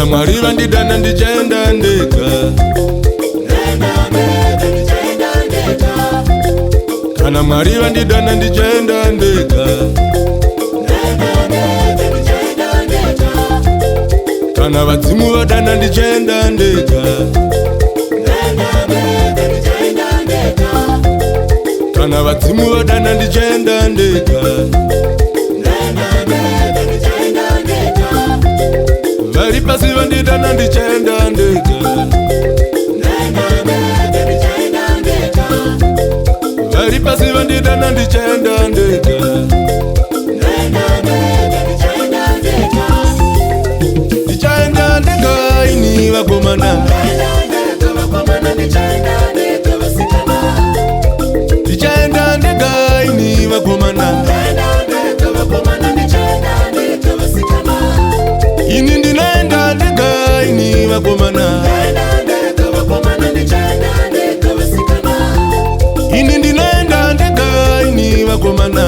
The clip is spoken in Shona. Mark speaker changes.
Speaker 1: kana Mwari vandidana ndichaenda ndega, kana Mwari vandidana ndichaenda ndega, kana vadzimu vadana ndichaenda ndega, kana vadzimu vadana ndichaenda ndega, vari pasi vandidana ndichaenda ndega, vari pasi vandidana ndichaenda ndega, ndichaenda ndega ini vakomana, ndichaenda ndega ini vakomana, ini ndinoenda ndega ini vakomana, ini ndinoenda ndega ini vakomana.